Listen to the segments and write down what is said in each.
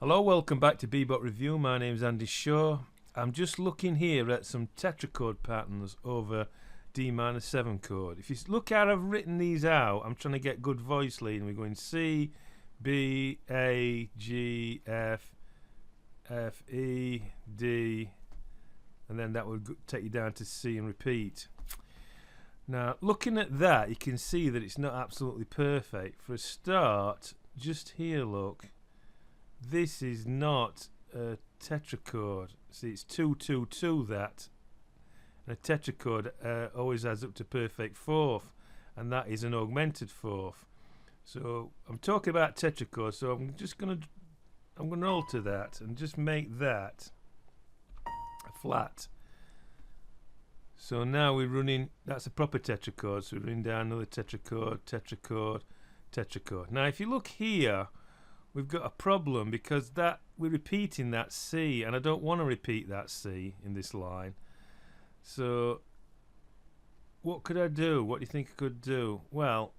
Hello, welcome back to Bebop Review. My name's Andy Shaw. I'm just looking here at some tetrachord patterns over D-7 chord. If you look how I've written these out, I'm trying to get good voice lead. We're going C, B, A, G, F, F, E, D, and then that would take you down to C and repeat. Now, looking at that, you can see that it's not absolutely perfect. For a start, just here, look. This is not a tetrachord. See, it's 2-2-2 that. And a tetrachord always adds up to perfect fourth, and that is an augmented fourth. So I'm talking about tetrachord, so I'm gonna alter that and just make that a flat. So now we're running, that's a proper tetrachord, so we're running down another tetrachord, tetrachord, tetrachord. Now if you look here, we've got a problem because that we're repeating that C, and I don't want to repeat that C in this line. So what could I do? What do you think I could do? Well,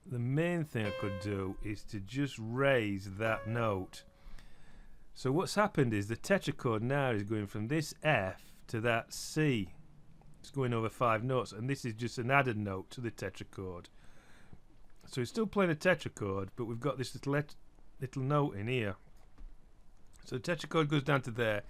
the main thing I could do is to just raise that note. So what's happened is the tetrachord now is going from this F to that C. It's going over 5 notes, and this is just an added note to the tetrachord. So it's still playing a tetrachord, but we've got this little note in here. So the tetrachord goes down to there.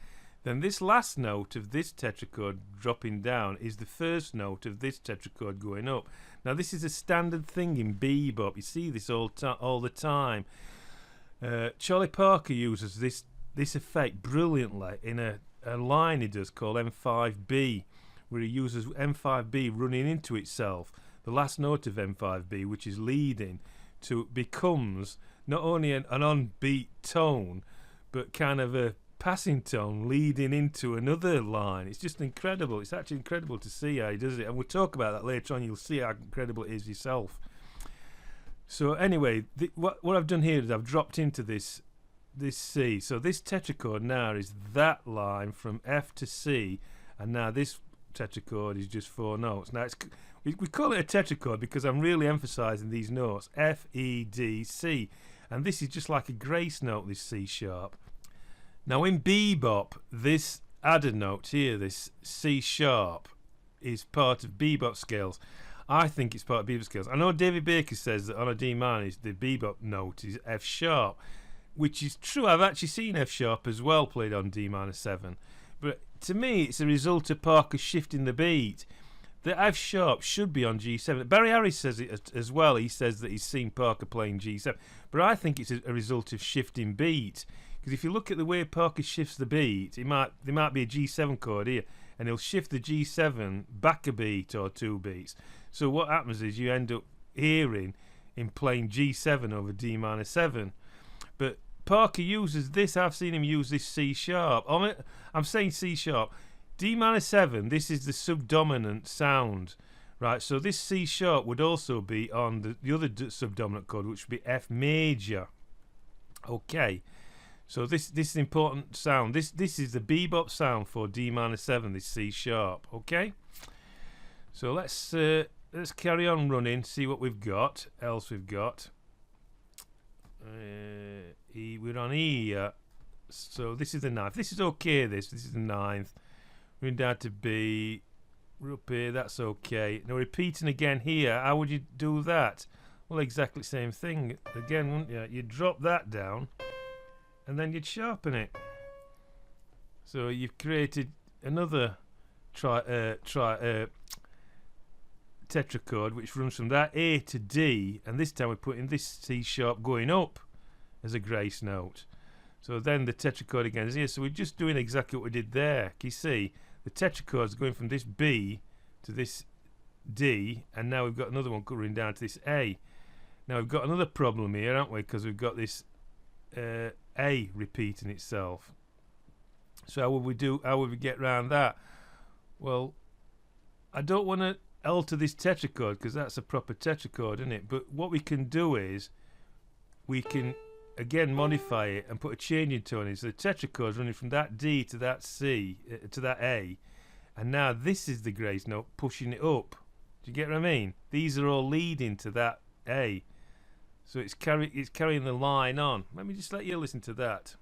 Then this last note of this tetrachord dropping down is the first note of this tetrachord going up. Now this is a standard thing in bebop. You see this all the time. Charlie Parker uses this effect brilliantly in a line he does called M5B, where he uses M5B running into itself. The last note of M5B, which is leading, becomes not only an on-beat tone, but kind of a passing tone leading into another line. It's just incredible. It's actually incredible to see how he does it, and we'll talk about that later on. You'll see how incredible it is yourself. So anyway, what I've done here is I've dropped into this C. So this tetrachord now is that line from F to C, and now this tetrachord is just 4 notes. Now we call it a tetrachord because I'm really emphasizing these notes, F, E, D, C, and this is just like a grace note, this C sharp. Now in bebop, this added note here, this C sharp, is part of bebop scales. I think it's part of bebop scales. I know David Baker says that on a D minor the bebop note is F sharp, which is true. I've actually seen F sharp as well played on D-7, but to me it's a result of Parker shifting the beat. The F sharp should be on G7. Barry Harris says it as well. He says that he's seen Parker playing G7, but I think it's a result of shifting beat. Because if you look at the way Parker shifts the beat, there might be a G7 chord here, and he'll shift the G7 back a beat or 2 beats. So what happens is you end up hearing him playing G7 over D-7. But Parker uses this. I've seen him use this C sharp. I'm saying C sharp. D-7, this is the subdominant sound, right? So this C sharp would also be on the other subdominant chord, which would be F major. Okay, so this is an important sound. This is the bebop sound for D-7, this C sharp. Okay, so let's carry on running, see what we've got. We've got E. We're on E. So this is the 9th. This is okay. This is the 9th. We're down to B. We're up here. That's okay. Now repeating again here. How would you do that? Well, exactly the same thing again, wouldn't you? You'd drop that down, and then you'd sharpen it. So you've created another tetrachord, which runs from that A to D, and this time we're putting this C sharp going up as a grace note. So then the tetrachord again is here. So we're just doing exactly what we did there. Can you see? The tetrachord is going from this B to this D, and now we've got another one going down to this A. Now we've got another problem here, haven't we? Because we've got this A repeating itself. So how would we get around that? Well, I don't want to alter this tetrachord because that's a proper tetrachord, isn't it? But what we can do is we can again modify it and put a changing tone in. So the tetrachord is running from that D to that C to that A, and now this is the grace note pushing it up. Do you get what I mean? These are all leading to that A. So it's carrying the line on. Let me just let you listen to that.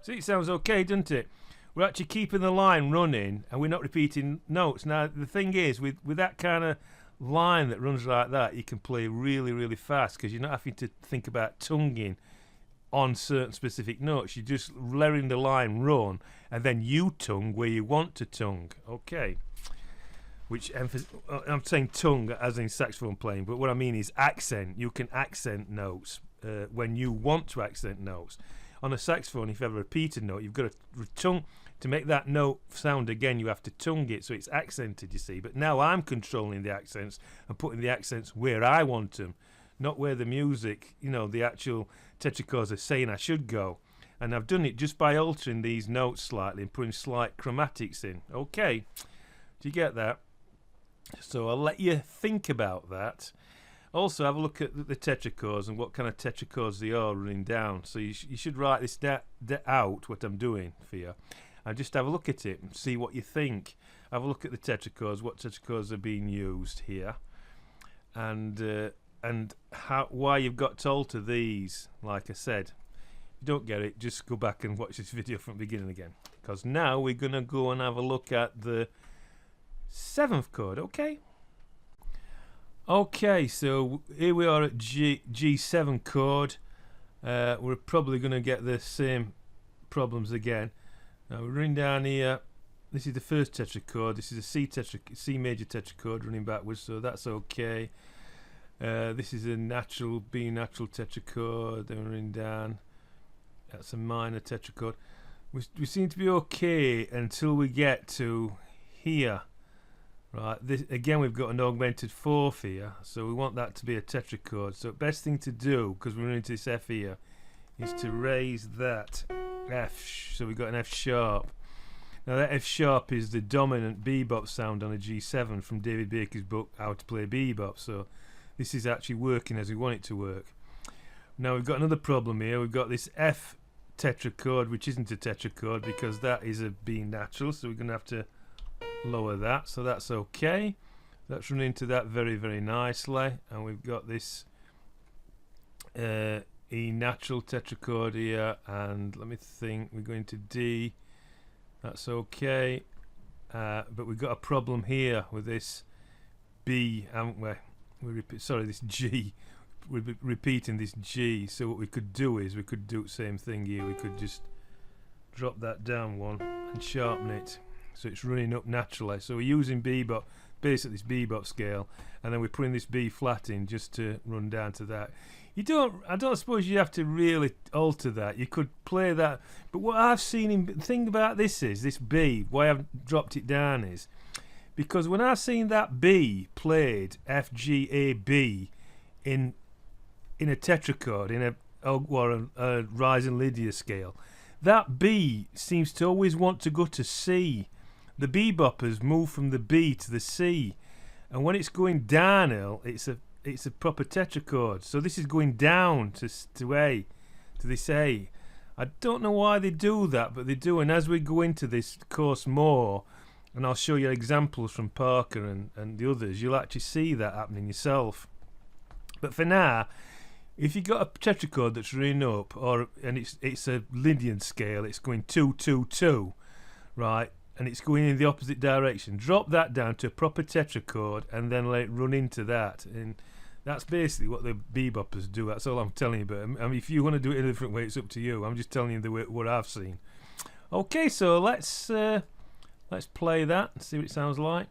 See, it sounds okay, doesn't it? We're actually keeping the line running and we're not repeating notes. Now, the thing is, with that kind of line that runs like that, you can play really, really fast because you're not having to think about tonguing on certain specific notes. You're just letting the line run and then you tongue where you want to tongue. Okay. I'm saying tongue as in saxophone playing, but what I mean is accent. You can accent notes when you want to accent notes. On a saxophone, if you have a repeated note, you've got to tongue. To make that note sound again, you have to tongue it so it's accented, you see. But now I'm controlling the accents and putting the accents where I want them, not where the music, the actual tetrachords are saying I should go. And I've done it just by altering these notes slightly and putting slight chromatics in. Okay, do you get that? So I'll let you think about that. Also, have a look at the tetrachords and what kind of tetrachords they are running down. So you should write this out, what I'm doing for you. And just have a look at it and see what you think. Have a look at the tetrachords, what tetrachords are being used here, and why you've got to alter these. Like I said, if you don't get it, just go back and watch this video from the beginning again. Because now we're going to go and have a look at the 7th chord, okay? Okay, so here we are at G7 chord. We're probably going to get the same problems again. Now we're running down here. This is the first tetrachord. This is a C major tetrachord running backwards, so that's okay. This is a B natural tetrachord. Then we're running down. That's a minor tetrachord. We seem to be okay until we get to here. Right. Again, we've got an augmented 4th here, so we want that to be a tetrachord. So best thing to do, because we're into this F here, is to raise that F. So we've got an F sharp. Now that F sharp is the dominant bebop sound on a G7 from David Baker's book How to Play Bebop. So this is actually working as we want it to work. Now we've got another problem here. We've got this F tetrachord, which isn't a tetrachord because that is a B natural. So we're going to have to lower that. So that's okay. Let's run into that very, very nicely. And we've got this E natural tetrachord here, and let me think, we're going to D. That's okay, but we've got a problem here with this B, haven't we? This G. We're repeating this G. So what we could do is we could do the same thing here. We could just drop that down one and sharpen it so it's running up naturally. So we're using bebop, basically this bebop scale, and then we're putting this B flat in just to run down to that. I don't suppose you have to really alter that. You could play that, but what I've seen the thing about this is this B, why I've dropped it down is because when I've seen that B played F G A B in a tetrachord, in a rising Lydia scale, that B seems to always want to go to C. The beboppers move from the B to the C, and when it's going downhill, it's a proper tetrachord. So this is going down to A, to this A. I don't know why they do that, but they do. And as we go into this course more, and I'll show you examples from Parker and the others, you'll actually see that happening yourself. But for now, if you've got a tetrachord that's running up, and it's a Lydian scale, it's going 2 2 2, right? And it's going in the opposite direction. Drop that down to a proper tetrachord and then let it run into that. And that's basically what the beboppers do. That's all I'm telling you. But I mean, if you want to do it in a different way, it's up to you. I'm just telling you what I've seen. Okay, so let's play that and see what it sounds like.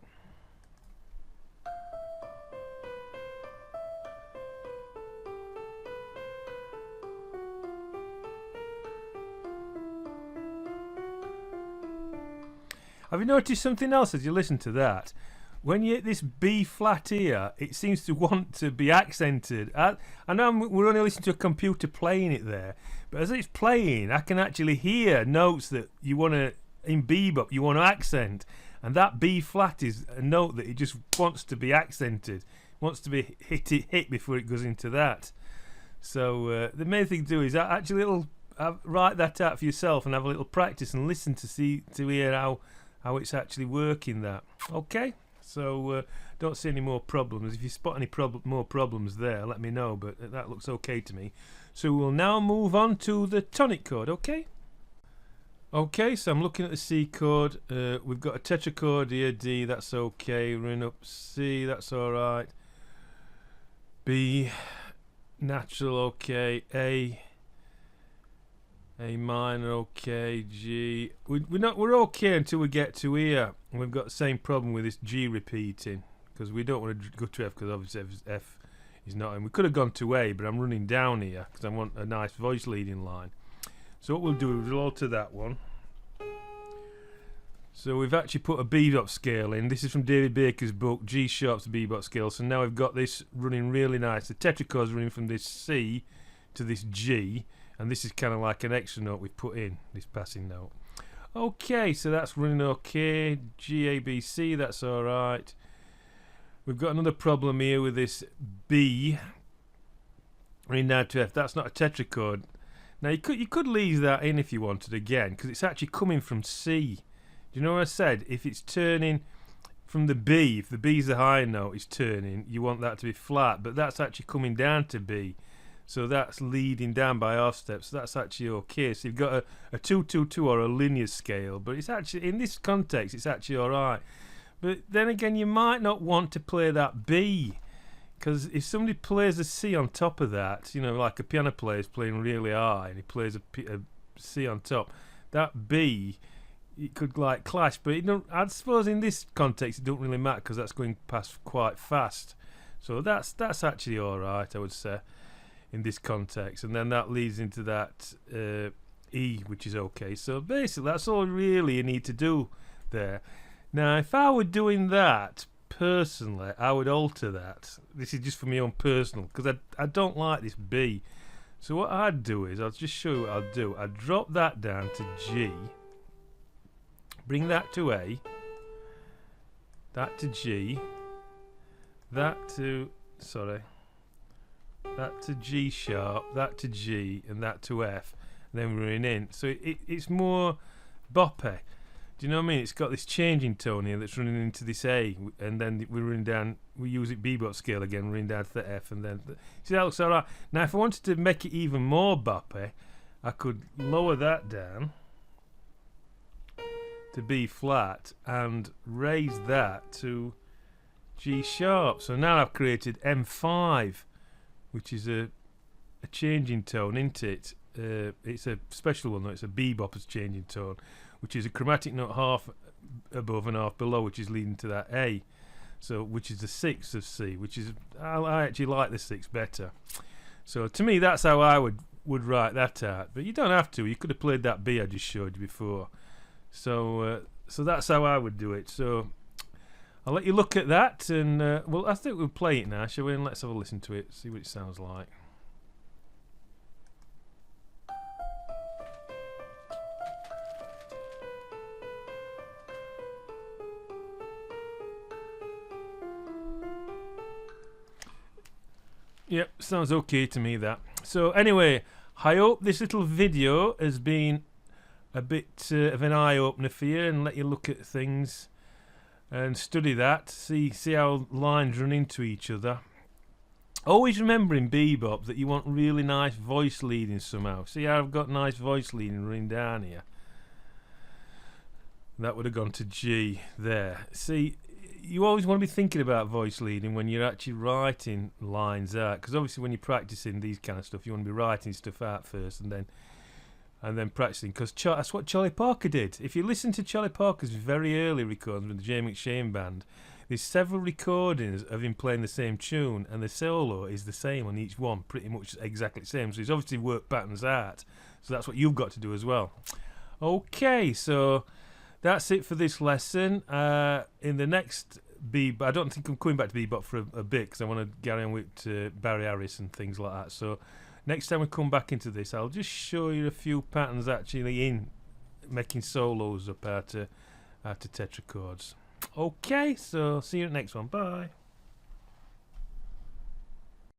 Have you noticed something else as you listen to that? When you hit this B flat here, it seems to want to be accented. I know we're only listening to a computer playing it there, but as it's playing, I can actually hear notes that you want to, in bebop, you want to accent. And that B flat is a note that it just wants to be accented, wants to be hit before it goes into that. So the main thing to do is actually write that out for yourself and have a little practice and listen to hear how it's actually working that. Okay, so don't see any more problems. If you spot any more problems there, let me know, but that looks okay to me. So we'll now move on to the tonic chord, okay? Okay, so I'm looking at the C chord. We've got a tetrachord here, D, that's okay. Running up C, that's alright. B, natural, okay. A minor, okay. G, we're okay until we get to here. And we've got the same problem with this G repeating, because we don't want to go to F, because obviously F is not in. We could have gone to A, but I'm running down here because I want a nice voice leading line. So what we'll do is we'll alter that one. So we've actually put a bebop scale in. This is from David Baker's book, G sharp's bebop scale. So now we've got this running really nice. The tetrachord's running from this C to this G, and this is kind of like an extra note we've put in, this passing note. Okay, so that's running okay. G, A, B, C, that's alright. We've got another problem here with this B running down to F. That's not a tetrachord. Now you could leave that in if you wanted again, because it's actually coming from C. Do you know what I said? If it's turning from the B, if the B's the high note is turning, you want that to be flat, but that's actually coming down to B. So that's leading down by half steps. So that's actually okay. So you've got a 2-2-2 or a linear scale, but it's actually, in this context, it's actually alright. But then again, you might not want to play that B, because if somebody plays a C on top of that, you know, like a piano player is playing really high and he plays a C on top, that B, it could like clash. But I suppose in this context it don't really matter, because that's going past quite fast. So that's actually all right, I would say, in this context. And then that leads into that E, which is okay. So basically that's all really you need to do there. Now if I were doing that personally, I would alter that. This is just for my own personal, because I don't like this B. So what I'd do is, I'll just show you what I'll do. I'd drop that down to G, bring that to A, that to G, that to G sharp, that to G, and that to F, and then we're in. So it's more boppy. Do you know what I mean? It's got this changing tone here that's running into this A, and then we're running down. We use it bebop scale again, running down to the F, and then see, that looks alright. Now, if I wanted to make it even more boppy, I could lower that down to B flat and raise that to G sharp. So now I've created M5, which is a changing tone, isn't it? It's a special one though. It's a bebop changing tone, which is a chromatic note half above and half below, which is leading to that A. So, which is the 6th of C, which is, I actually like the 6th better. So to me, that's how I would write that out. But you don't have to. You could have played that B I just showed you before. So so that's how I would do it. So I'll let you look at that, and well, I think we'll play it now, shall we? And let's have a listen to it, see what it sounds like. Yep, sounds okay to me, that. So anyway, I hope this little video has been a bit of an eye-opener for you, and let you look at things and study that, see how lines run into each other. Always remember in bebop that you want really nice voice leading somehow. See how I've got nice voice leading running down here? That would have gone to G there. See, you always want to be thinking about voice leading when you're actually writing lines out, because obviously when you're practicing these kind of stuff, you want to be writing stuff out first and then practicing, because that's what Charlie Parker did. If you listen to Charlie Parker's very early recordings with the J. McShane Band, there's several recordings of him playing the same tune, and the solo is the same on each one, pretty much exactly the same. So he's obviously worked patterns out, so that's what you've got to do as well. Okay, so that's it for this lesson. In the next bebop, I don't think I'm coming back to bebop for a bit, because I want to carry on with Barry Harris and things like that. So next time we come back into this, I'll just show you a few patterns actually in making solos up out to tetrachords. Okay, so see you at the next one. Bye.